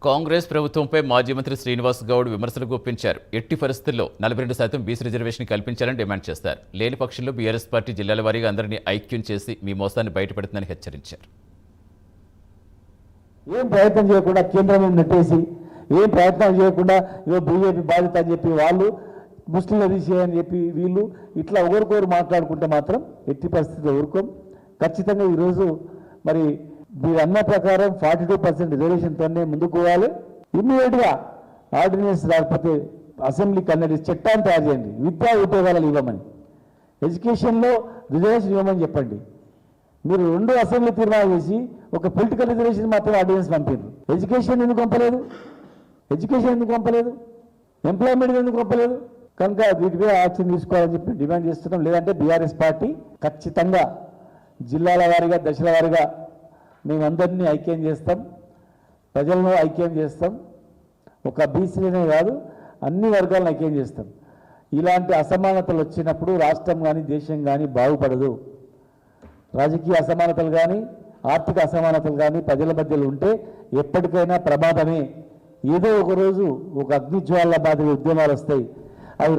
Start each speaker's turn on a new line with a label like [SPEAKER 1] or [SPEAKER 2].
[SPEAKER 1] కాంగ్రెస్ ప్రభుత్వంపై మాజీ మంత్రి శ్రీనివాస్ గౌడ్ విమర్శలు గుప్పించారు. ఎట్టి పరిస్థితుల్లో 42% బీసీ రిజర్వేషన్ కల్పించాలని డిమాండ్ చేశారు. లేని పక్షంలో బీఆర్ఎస్ పార్టీ జిల్లాల వారీగా అందరినీ ఐక్యం చేసి మీ మోసాన్ని బయటపెడుతుందని హెచ్చరించారు.
[SPEAKER 2] ఏం ప్రయత్నం చేయకుండా కేంద్రం మీద నెట్టేసి ఏం ప్రయత్నం చేయకుండా ఇవో బీజేపీ బాధిత అని చెప్పి వాళ్ళు ముస్లింలు తీసేయని చెప్పి వీళ్ళు ఇట్లా ఒకరికొకరు మాట్లాడుకుంటే మాత్రం ఎట్టి పరిస్థితుల్లో ఊరుకోం. ఖచ్చితంగా ఈరోజు మరి మీరు అన్న ప్రకారం 42% రిజర్వేషన్తోనే ముందుకు పోవాలి. ఇమ్మీడియట్గా ఆర్డినెన్స్ రాకపోతే అసెంబ్లీ కన్నడి చట్టాన్ని తయారు చేయండి. విద్యా ఉద్యోగాలు ఇవ్వమని, ఎడ్యుకేషన్లో రిజర్వేషన్ ఇవ్వమని చెప్పండి. మీరు 2 అసెంబ్లీ తీర్మానం చేసి ఒక పొలిటికల్ రిజర్వేషన్ మాత్రం ఆర్డినెన్స్ పంపారు. ఎడ్యుకేషన్ ఎందుకు పంపలేదు? ఎంప్లాయ్మెంట్ ఎందుకు పంపలేదు? కనుక వీటిపై యాక్షన్ తీసుకోవాలని చెప్పి డిమాండ్ చేస్తున్నాం. లేదంటే బీఆర్ఎస్ పార్టీ ఖచ్చితంగా జిల్లాల వారీగా దశల వారీగా మేమందరినీ ఐక్యం చేస్తాం, ప్రజలను ఐక్యం చేస్తాం. ఒక బీసీలనే కాదు అన్ని వర్గాలను ఐక్యం చేస్తాం. ఇలాంటి అసమానతలు వచ్చినప్పుడు రాష్ట్రం కానీ దేశం కానీ బాగుపడదు. రాజకీయ అసమానతలు కానీ ఆర్థిక అసమానతలు కానీ ప్రజల మధ్యలో ఉంటే ఎప్పటికైనా ప్రమాదమే. ఏదో ఒక రోజు ఒక అగ్నిజ్వాల బాధ ఉద్యమాలు వస్తాయి. అవి